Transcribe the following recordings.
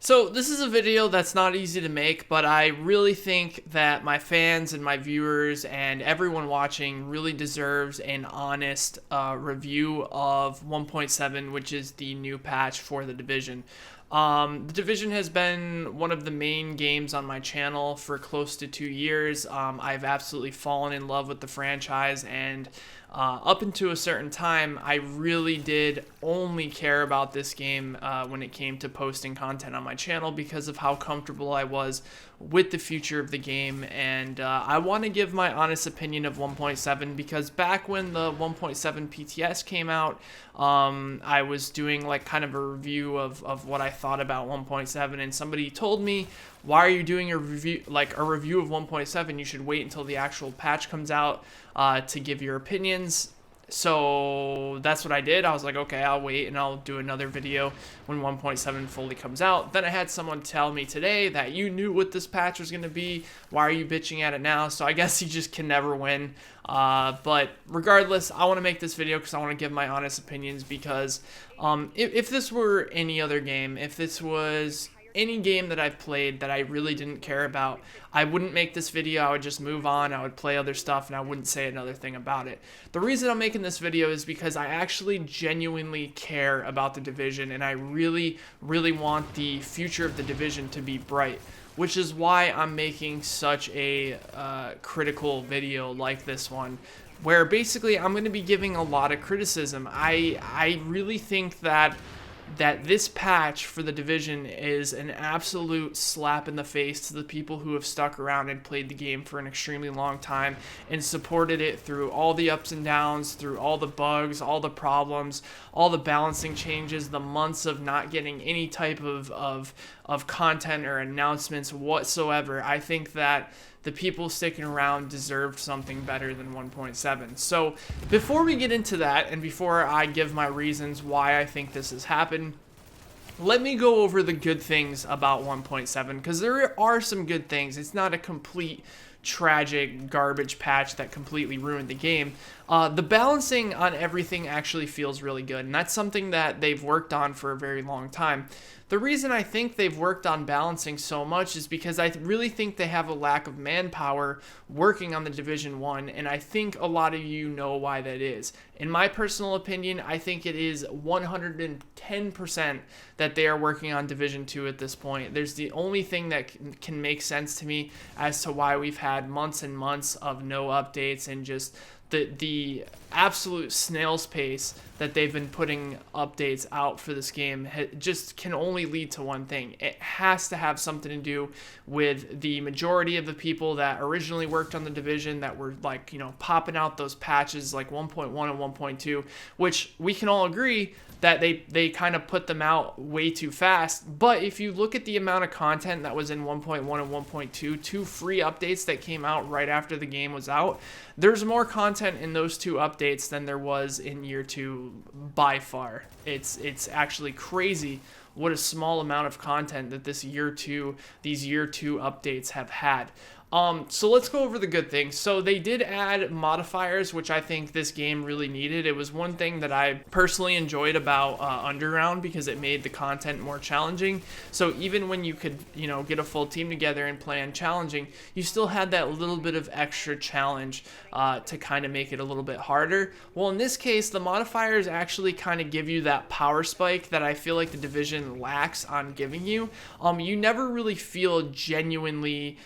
So this is a video that's not easy to make, but I really think that my fans and my viewers and everyone watching really deserves an honest review of 1.7, which is the new patch for the Division. The Division has been one of the main games on my channel for close to 2 years. I've absolutely fallen in love with the franchise, and up until a certain time, I really did only care about this game when it came to posting content on my channel because of how comfortable I was with the future of the game. And I want to give my honest opinion of 1.7 because back when the 1.7 PTS came out, I was doing like kind of a review of what I thought about 1.7, and somebody told me, why are you doing a review of 1.7? You should wait until the actual patch comes out to give your opinions. So that's what I did. I was like, okay, I'll wait and I'll do another video when 1.7 fully comes out. Then I had someone tell me today that you knew what this patch was going to be. Why are you bitching at it now? So I guess you just can never win. But regardless, I want to make this video because I want to give my honest opinions because if this were any other game, if this was any game that I've played that I really didn't care about, I wouldn't make this video. I would just move on. I would play other stuff and I wouldn't say another thing about it. The reason I'm making this video is because I actually genuinely care about the Division, and I really, really want the future of the Division to be bright, which is why I'm making such a critical video like this one, where basically I'm going to be giving a lot of criticism. I really think that this patch for the Division is an absolute slap in the face to the people who have stuck around and played the game for an extremely long time and supported it through all the ups and downs, through all the bugs, all the problems, all the balancing changes, the months of not getting any type of content or announcements whatsoever. I think that the people sticking around deserved something better than 1.7. So before we get into that, and before I give my reasons why I think this has happened, let me go over the good things about 1.7, because there are some good things. It's not a complete tragic garbage patch that completely ruined the game. The balancing on everything actually feels really good, and that's something that they've worked on for a very long time. The reason I think they've worked on balancing so much is because I really think they have a lack of manpower working on the Division 1, and I think a lot of you know why that is. In my personal opinion, I think it is 110% that they are working on Division 2 at this point. There's the only thing that can make sense to me as to why we've had months and months of no updates and just the absolute snail's pace that they've been putting updates out for this game just can only lead to one thing. It has to have something to do with the majority of the people that originally worked on the Division that were popping out those patches like 1.1 and 1.2, which we can all agree that they kind of put them out way too fast. But if you look at the amount of content that was in 1.1 and 1.2, two free updates that came out right after the game was out, there's more content in those two updates than there was in year 2 by far. It's actually crazy what a small amount of content that these year 2 updates have had. So let's go over the good things. So they did add modifiers, which I think this game really needed. It was one thing that I personally enjoyed about Underground because it made the content more challenging. So even when you could, get a full team together and play on challenging, you still had that little bit of extra challenge to kind of make it a little bit harder. Well, in this case, the modifiers actually kind of give you that power spike that I feel like the Division lacks on giving you. You never really feel genuinely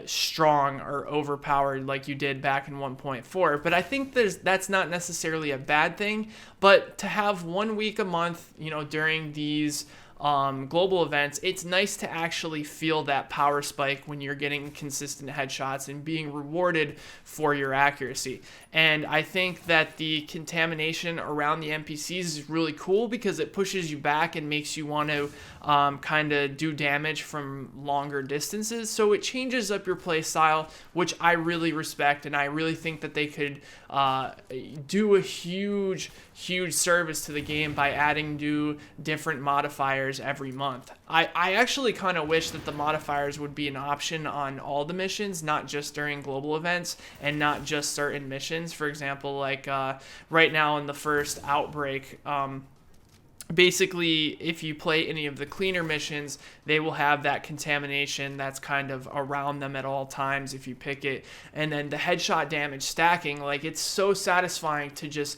strong or overpowered like you did back in 1.4, but I think that's not necessarily a bad thing. But to have 1 week a month, during these global events, it's nice to actually feel that power spike when you're getting consistent headshots and being rewarded for your accuracy. And I think that the contamination around the NPCs is really cool because it pushes you back and makes you want to kind of do damage from longer distances. So it changes up your play style, which I really respect, and I really think that they could do a huge service to the game by adding new different modifiers every month. I actually kind of wish that the modifiers would be an option on all the missions, not just during global events and not just certain missions. For example, like right now in the first Outbreak, basically, if you play any of the cleaner missions, they will have that contamination that's kind of around them at all times if you pick it. And then the headshot damage stacking, like, it's so satisfying to just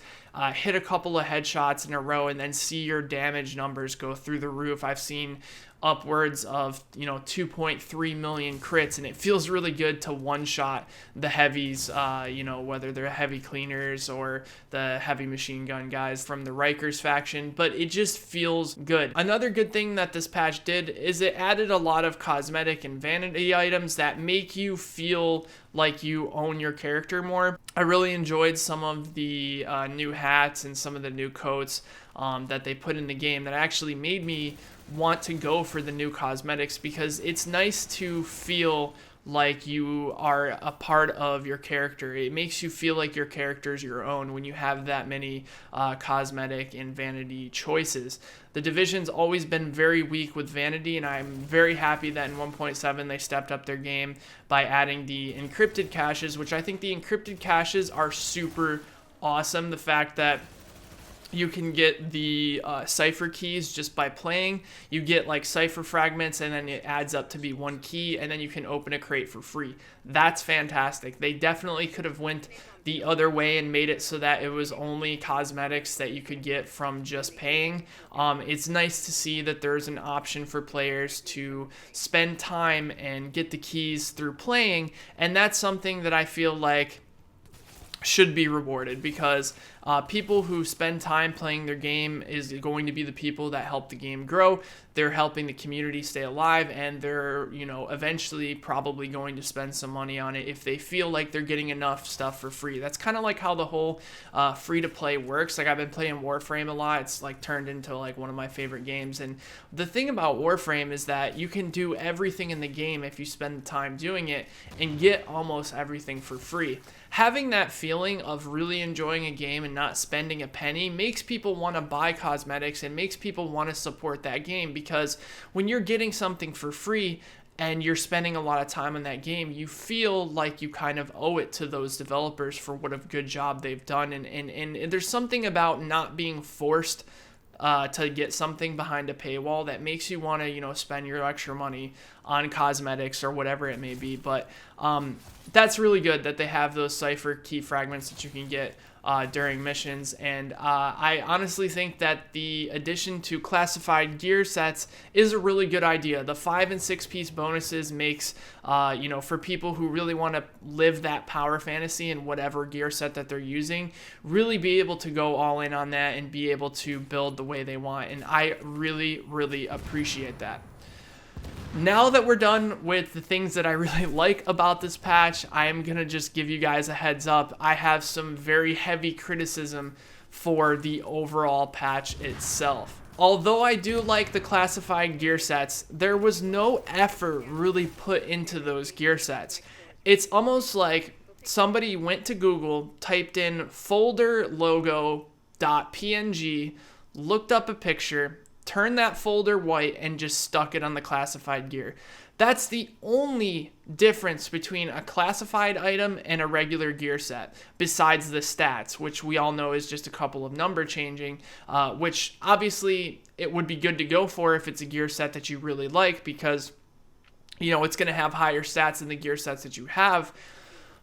hit a couple of headshots in a row and then see your damage numbers go through the roof. I've seen upwards of 2.3 million crits, and it feels really good to one shot the heavies, whether they're heavy cleaners or the heavy machine gun guys from the Rikers faction, but it just feels good. Another good thing that this patch did is it added a lot of cosmetic and vanity items that make you feel like you own your character more. I really enjoyed some of the new hats and some of the new coats that they put in the game that actually made me want to go for the new cosmetics, because it's nice to feel like you are a part of your character. It makes you feel like your character is your own when you have that many cosmetic and vanity choices. The Division's always been very weak with vanity, and I'm very happy that in 1.7 they stepped up their game by adding the encrypted caches, which I think the encrypted caches are super awesome. The fact that you can get the cipher keys just by playing. You get like cipher fragments, and then it adds up to be one key, and then you can open a crate for free. That's fantastic. They definitely could have went the other way and made it so that it was only cosmetics that you could get from just paying. It's nice to see that there's an option for players to spend time and get the keys through playing, and that's something that I feel like should be rewarded, because people who spend time playing their game is going to be the people that help the game grow. They're helping the community stay alive, and they're eventually probably going to spend some money on it if they feel like they're getting enough stuff for free. That's kind of like how the whole free to play works. Like, I've been playing Warframe a lot. It's like turned into like one of my favorite games, and the thing about Warframe is that you can do everything in the game if you spend the time doing it and get almost everything for free. Having that feeling of really enjoying a game and not spending a penny makes people want to buy cosmetics and makes people want to support that game, because when you're getting something for free and you're spending a lot of time on that game, you feel like you kind of owe it to those developers for what a good job they've done. And there's something about not being forced to get something behind a paywall that makes you want to, spend your extra money on cosmetics or whatever it may be. But that's really good that they have those cipher key fragments that you can get during missions, and I honestly think that the addition to classified gear sets is a really good idea. The 5 and 6 piece bonuses makes for people who really want to live that power fantasy in whatever gear set that they're using, really be able to go all in on that and be able to build the way they want, and I really appreciate that. Now that we're done with the things that I really like about this patch, I am going to just give you guys a heads up. I have some very heavy criticism for the overall patch itself. Although I do like the classified gear sets, there was no effort really put into those gear sets. It's almost like somebody went to Google, typed in folder logo.png, looked up a picture, turn that folder white, and just stuck it on the classified gear. That's the only difference between a classified item and a regular gear set, besides the stats, which we all know is just a couple of number changing, which obviously it would be good to go for if it's a gear set that you really like, because it's going to have higher stats than the gear sets that you have.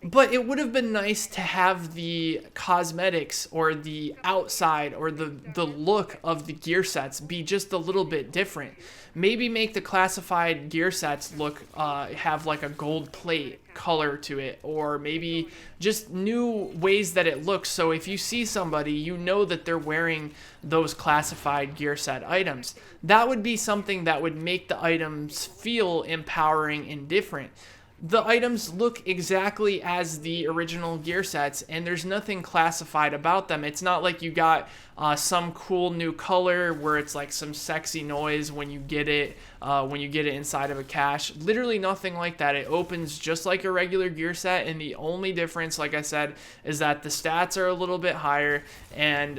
But it would have been nice to have the cosmetics or the outside or the look of the gear sets be just a little bit different. Maybe make the classified gear sets look have like a gold plate color to it, or maybe just new ways that it looks, so if you see somebody, you know that they're wearing those classified gear set items. That would be something that would make the items feel empowering and different. The items look exactly as the original gear sets, and there's nothing classified about them. It's not like you got some cool new color where it's like some sexy noise when you get it inside of a cache. Literally nothing like that. It opens just like a regular gear set, and the only difference, like I said, is that the stats are a little bit higher, and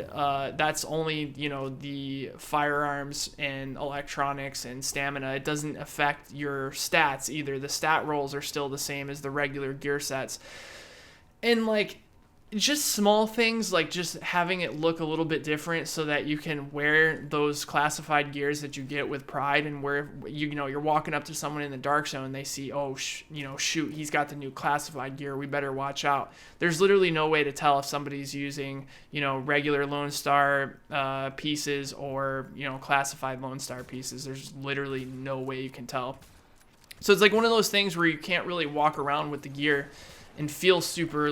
that's only the firearms and electronics and stamina. It doesn't affect your stats either. The stat rolls are still the same as the regular gear sets. And just small things like just having it look a little bit different so that you can wear those classified gears that you get with Pride, and where you're walking up to someone in the dark zone and they see, oh shoot, he's got the new classified gear, we better watch out. There's literally no way to tell if somebody's using regular Lone Star pieces or classified Lone Star pieces. There's literally no way you can tell. So it's like one of those things where you can't really walk around with the gear and feel super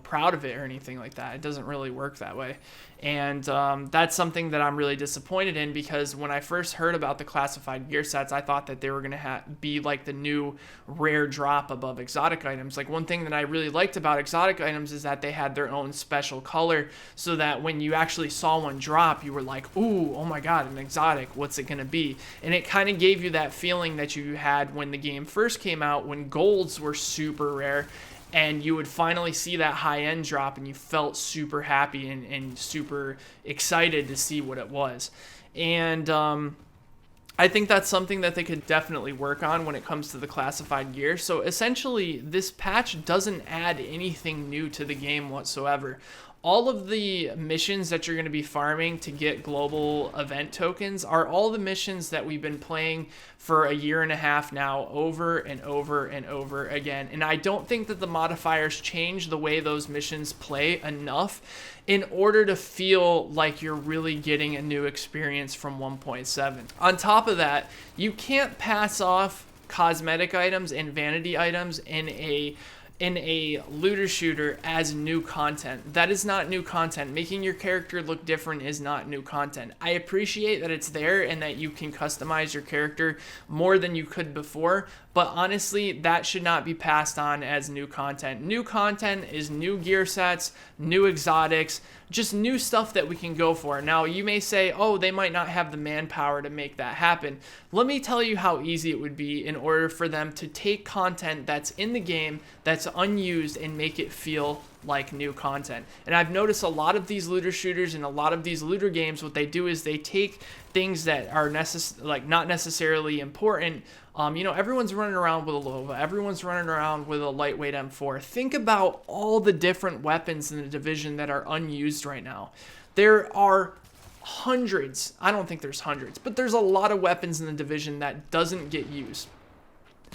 proud of it or anything like that. It doesn't really work that way. And that's something that I'm really disappointed in, because when I first heard about the classified gear sets, I thought that they were going to be like the new rare drop above exotic items. Like, one thing that I really liked about exotic items is that they had their own special color, so that when you actually saw one drop, you were like, ooh, oh my god, an exotic, what's it going to be? And it kind of gave you that feeling that you had when the game first came out, when golds were super rare, and you would finally see that high-end drop, and you felt super happy and super excited to see what it was. And I think that's something that they could definitely work on when it comes to the classified gear. So essentially, this patch doesn't add anything new to the game whatsoever. All of the missions that you're going to be farming to get global event tokens are all the missions that we've been playing for a year and a half now, over and over and over again. And I don't think that the modifiers change the way those missions play enough in order to feel like you're really getting a new experience from 1.7. On top of that, you can't pass off cosmetic items and vanity items in a looter shooter as new content. That is not new content. Making your character look different is not new content. I appreciate that it's there and that you can customize your character more than you could before, but honestly, that should not be passed on as new content. New content is new gear sets, new exotics, just new stuff that we can go for. Now, you may say, oh, they might not have the manpower to make that happen. Let me tell you how easy it would be in order for them to take content that's in the game, that's unused, and make it feel like new content. And I've noticed a lot of these looter shooters and a lot of these looter games, what they do is they take things that are not necessarily important. Everyone's running around with a Lova. Everyone's running around with a lightweight M4. Think about all the different weapons in the Division that are unused right now. There are hundreds. I don't think there's hundreds, but there's a lot of weapons in the Division that doesn't get used.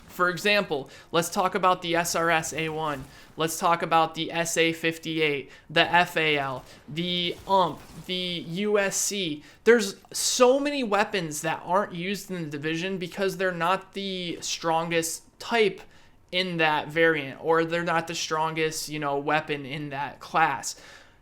For example, let's talk about the SRS A1. Let's talk about the SA58, the FAL, the UMP, the USC. There's so many weapons that aren't used in the Division because they're not the strongest type in that variant, or they're not the strongest, weapon in that class.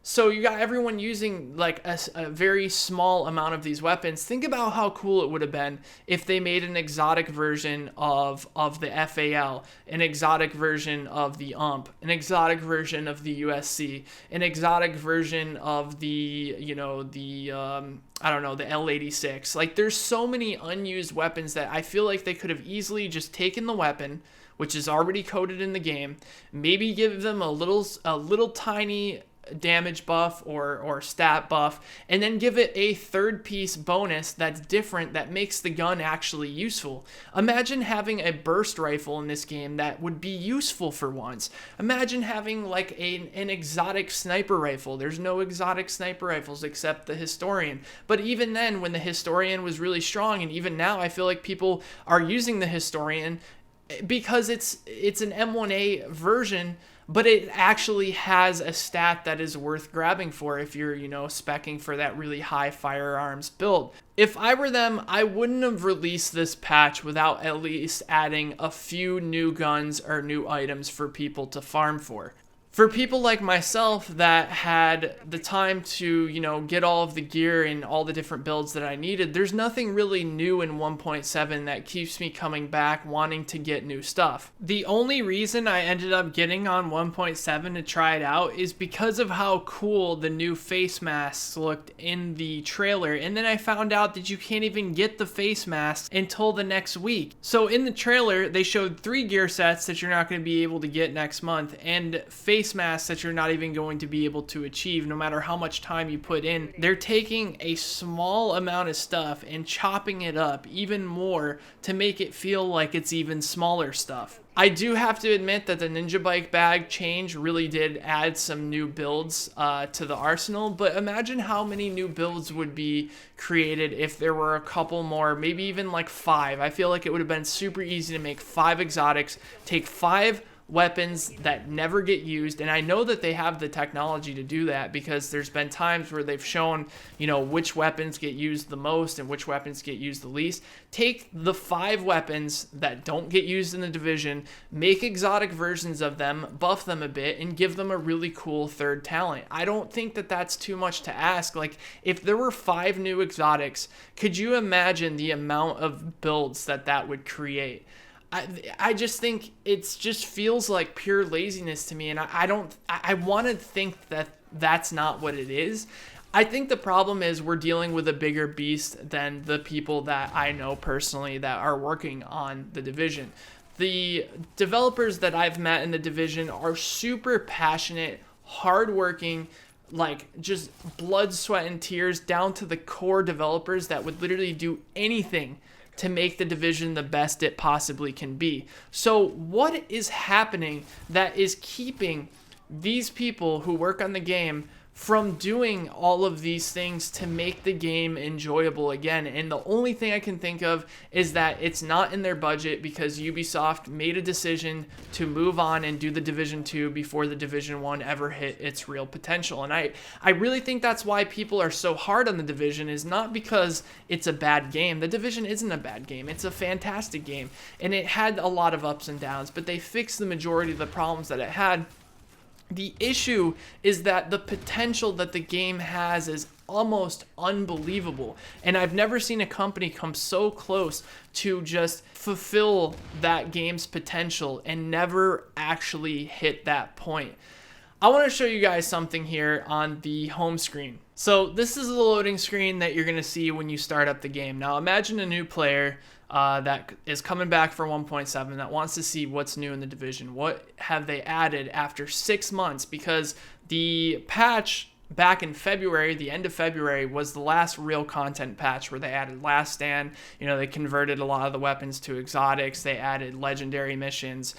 So you got everyone using like a very small amount of these weapons. Think about how cool it would have been if they made an exotic version of the FAL, an exotic version of the UMP, an exotic version of the USC, an exotic version of the L86. Like, there's so many unused weapons that I feel like they could have easily just taken the weapon, which is already coded in the game, maybe give them a little tiny damage buff or stat buff, and then give it a third piece bonus that's different, that makes the gun actually useful. Imagine having a burst rifle in this game that would be useful for once. Imagine having like an exotic sniper rifle. There's no exotic sniper rifles except the Historian, but even then, when the Historian was really strong, and even now I feel like people are using the Historian because it's an M1A version, but it actually has a stat that is worth grabbing for if you're, speccing for that really high firearms build. If I were them, I wouldn't have released this patch without at least adding a few new guns or new items for people to farm for. For people like myself that had the time to, get all of the gear and all the different builds that I needed, there's nothing really new in 1.7 that keeps me coming back wanting to get new stuff. The only reason I ended up getting on 1.7 to try it out is because of how cool the new face masks looked in the trailer, and then I found out that you can't even get the face masks until the next week. So in the trailer, they showed 3 gear sets that you're not going to be able to get next month, and face face masks that you're not even going to be able to achieve no matter how much time you put in. They're taking a small amount of stuff and chopping it up even more to make it feel like it's even smaller stuff. I do have to admit that the Ninja Bike bag change really did add some new builds to the arsenal, but imagine how many new builds would be created if there were a couple more, maybe even like 5. I feel like it would have been super easy to make 5 exotics, take 5 weapons that never get used, and I know that they have the technology to do that because there's been times where they've shown, which weapons get used the most and which weapons get used the least. Take the 5 weapons that don't get used in the division, make exotic versions of them, buff them a bit, and give them a really cool third talent. I don't think that that's too much to ask. Like, if there were 5 new exotics, could you imagine the amount of builds that would create? I just think it just feels like pure laziness to me, and I want to think that that's not what it is. I think the problem is we're dealing with a bigger beast than the people that I know personally that are working on the division. The developers that I've met in the division are super passionate, hardworking, like just blood, sweat, and tears down to the core developers that would literally do anything to make the division the best it possibly can be. So what is happening that is keeping these people who work on the game from doing all of these things to make the game enjoyable again? And the only thing I can think of is that it's not in their budget because Ubisoft made a decision to move on and do the Division 2 before the Division 1 ever hit its real potential. And I really think that's why people are so hard on the Division, is not because it's a bad game. The Division isn't a bad game. It's a fantastic game. And it had a lot of ups and downs, but they fixed the majority of the problems that it had. The issue is that the potential that the game has is almost unbelievable. And I've never seen a company come so close to just fulfill that game's potential and never actually hit that point. I want to show you guys something here on the home screen. So this is the loading screen that you're going to see when you start up the game. Now imagine a new player that is coming back for 1.7 that wants to see what's new in the division. What have they added after 6 months? Because the patch back in February, the end of February, was the last real content patch where they added Last Stand. They converted a lot of the weapons to exotics. They added legendary missions.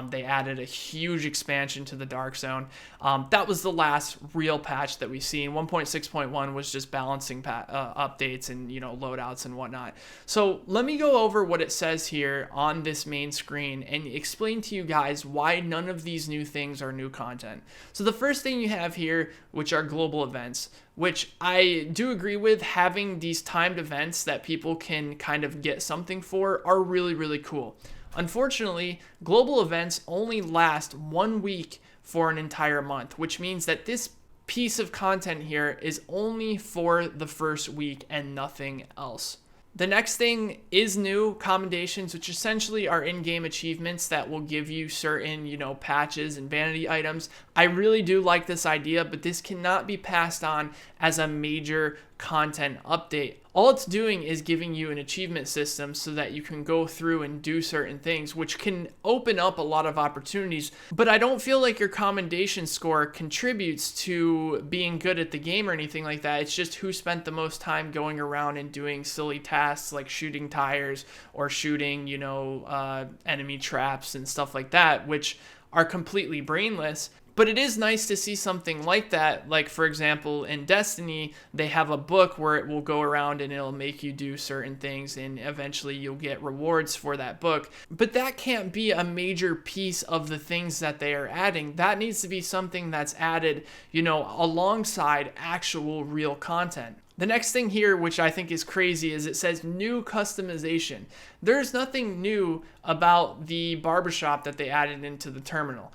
They added a huge expansion to the Dark Zone. That was the last real patch that we've seen. 1.6.1 was just balancing updates and loadouts and whatnot. So let me go over what it says here on this main screen and explain to you guys why none of these new things are new content. So the first thing you have here, which are global events, which I do agree with. Having these timed events that people can kind of get something for are really, really cool. Unfortunately, global events only last 1 week for an entire month, which means that this piece of content here is only for the first week and nothing else. The next thing is new commendations, which essentially are in-game achievements that will give you certain, patches and vanity items. I really do like this idea, but this cannot be passed on as a major content update. All it's doing is giving you an achievement system so that you can go through and do certain things, which can open up a lot of opportunities. But I don't feel like your commendation score contributes to being good at the game or anything like that. It's just who spent the most time going around and doing silly tasks like shooting tires or shooting, enemy traps and stuff like that, which are completely brainless. But it is nice to see something like that. Like, for example, in Destiny, they have a book where it will go around and it'll make you do certain things, and eventually you'll get rewards for that book. But that can't be a major piece of the things that they are adding. That needs to be something that's added, alongside actual real content. The next thing here, which I think is crazy, is it says new customization. There's nothing new about the barbershop that they added into the terminal.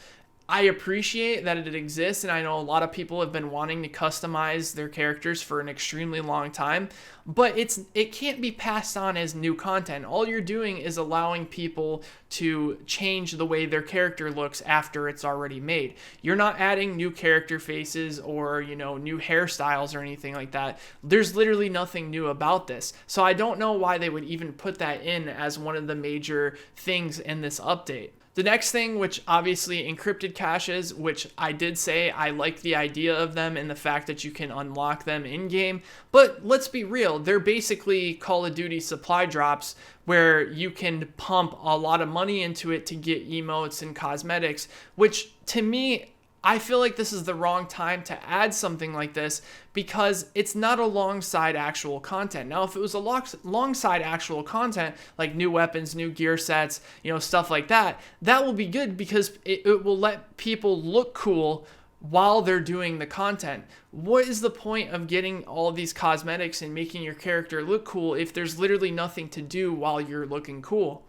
I appreciate that it exists, and I know a lot of people have been wanting to customize their characters for an extremely long time. but it can't be passed on as new content. All you're doing is allowing people to change the way their character looks after it's already made. You're not adding new character faces or, new hairstyles or anything like that. There's literally nothing new about this. So I don't know why they would even put that in as one of the major things in this update. The next thing, which obviously encrypted caches, which I did say I like the idea of them and the fact that you can unlock them in game, but let's be real, they're basically Call of Duty supply drops where you can pump a lot of money into it to get emotes and cosmetics, which to me, I feel like this is the wrong time to add something like this because it's not alongside actual content. Now, if it was alongside actual content, like new weapons, new gear sets, stuff like that, that will be good because it will let people look cool while they're doing the content. What is the point of getting all these cosmetics and making your character look cool if there's literally nothing to do while you're looking cool?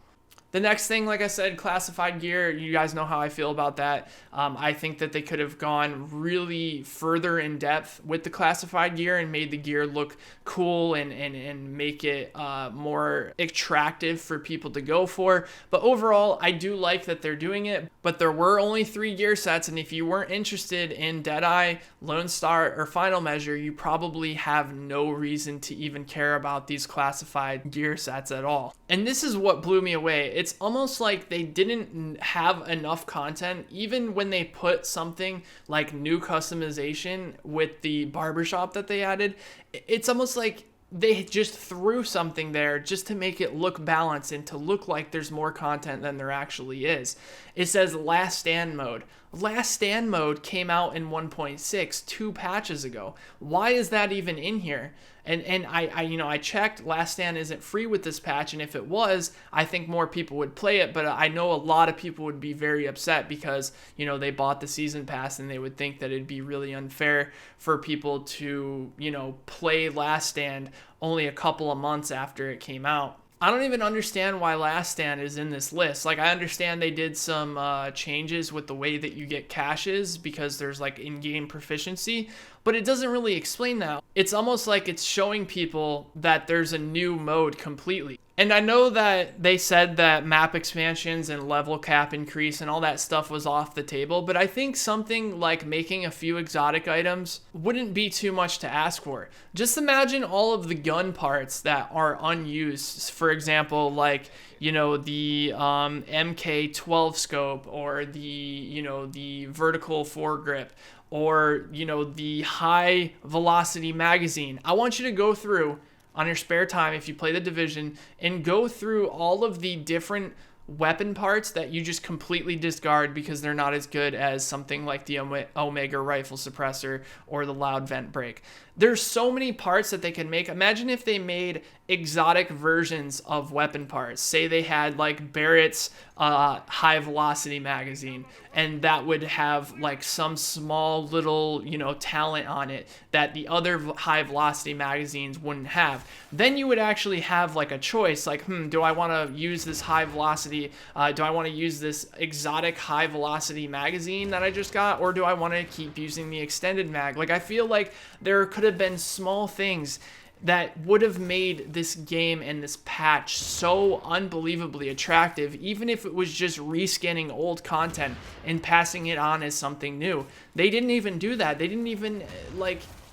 The next thing, like I said, classified gear, you guys know how I feel about that. I think that they could have gone really further in depth with the classified gear and made the gear look cool and make it more attractive for people to go for. But overall, I do like that they're doing it. But there were only 3 gear sets, and if you weren't interested in Deadeye, Lone Star, or Final Measure, you probably have no reason to even care about these classified gear sets at all. And this is what blew me away. It's almost like they didn't have enough content, even when they put something like new customization with the barbershop that they added. It's almost like they just threw something there just to make it look balanced and to look like there's more content than there actually is. It says Last Stand mode. Last Stand mode came out in 1.6 2 patches ago. Why is that even in here? And I checked, Last Stand isn't free with this patch, and if it was, I think more people would play it, but I know a lot of people would be very upset because, they bought the season pass and they would think that it'd be really unfair for people to, play Last Stand only a couple of months after it came out. I don't even understand why Last Stand is in this list. Like, I understand they did some changes with the way that you get caches because there's like in-game proficiency, but it doesn't really explain that. It's almost like it's showing people that there's a new mode completely. And I know that they said that map expansions and level cap increase and all that stuff was off the table, but I think something like making a few exotic items wouldn't be too much to ask for. Just imagine all of the gun parts that are unused. For example, like, the MK12 scope or the vertical foregrip or, the high velocity magazine. I want you to go through on your spare time, if you play the Division, and go through all of the different weapon parts that you just completely discard because they're not as good as something like the Omega rifle suppressor or the loud vent brake. There's so many parts that they can make. Imagine if they made exotic versions of weapon parts. Say they had like Barrett's high velocity magazine, and that would have like some small little, talent on it that the other high velocity magazines wouldn't have. Then you would actually have like a choice, like, do I want to use this high velocity, do I want to use this exotic high velocity magazine that I just got, or do I want to keep using the extended mag? Like, I feel like there could have been small things that would have made this game and this patch so unbelievably attractive, even if it was just reskinning old content and passing it on as something new. They didn't even do that. They didn't even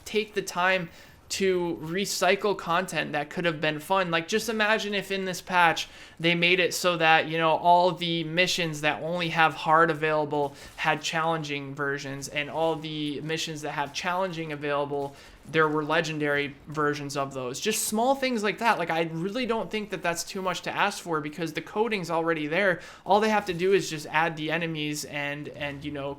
take the time to recycle content that could have been fun. Like, just imagine if in this patch they made it so that, all the missions that only have hard available had challenging versions, and all the missions that have challenging available, there were legendary versions of those. Just small things like that. Like, I really don't think that that's too much to ask for because the coding's already there. All they have to do is just add the enemies and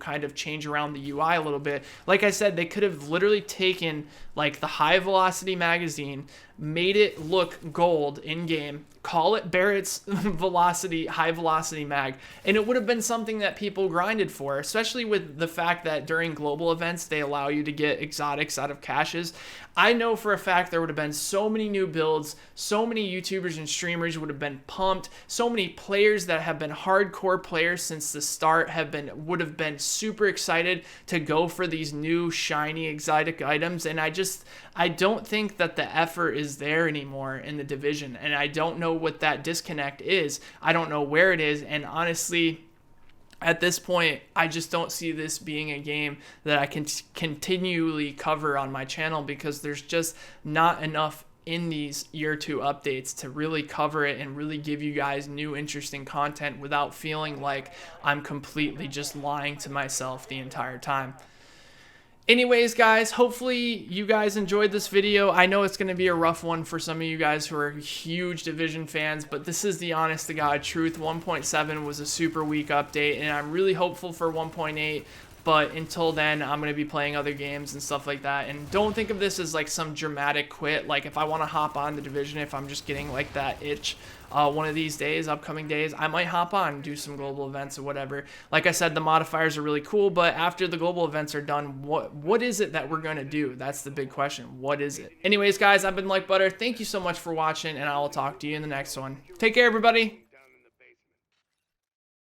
kind of change around the UI a little bit. Like I said, they could have literally taken like the high velocity magazine, made it look gold in game, call it Barrett's high velocity mag, and it would have been something that people grinded for, especially with the fact that during global events they allow you to get exotics out of caches. I know for a fact there would have been so many new builds, so many YouTubers and streamers would have been pumped, so many players that have been hardcore players since the start would have been super excited to go for these new shiny exotic items, and I don't think that the effort is is there anymore in the division, and I don't know what that disconnect is. I don't know where it is, and honestly, at this point, I just don't see this being a game that I can continually cover on my channel, because there's just not enough in these year 2 updates to really cover it and really give you guys new interesting content without feeling like I'm completely just lying to myself the entire time. Anyways, guys, hopefully you guys enjoyed this video. I know it's going to be a rough one for some of you guys who are huge Division fans, but this is the honest to God truth. 1.7 was a super weak update, and I'm really hopeful for 1.8. But until then, I'm going to be playing other games and stuff like that. And don't think of this as like some dramatic quit. Like if I want to hop on the Division, if I'm just getting like that itch one of these days, upcoming days, I might hop on and do some global events or whatever. Like I said, the modifiers are really cool. But after the global events are done, what is it that we're going to do? That's the big question. What is it? Anyways, guys, I've been Like Butter. Thank you so much for watching, and I will talk to you in the next one. Take care, everybody.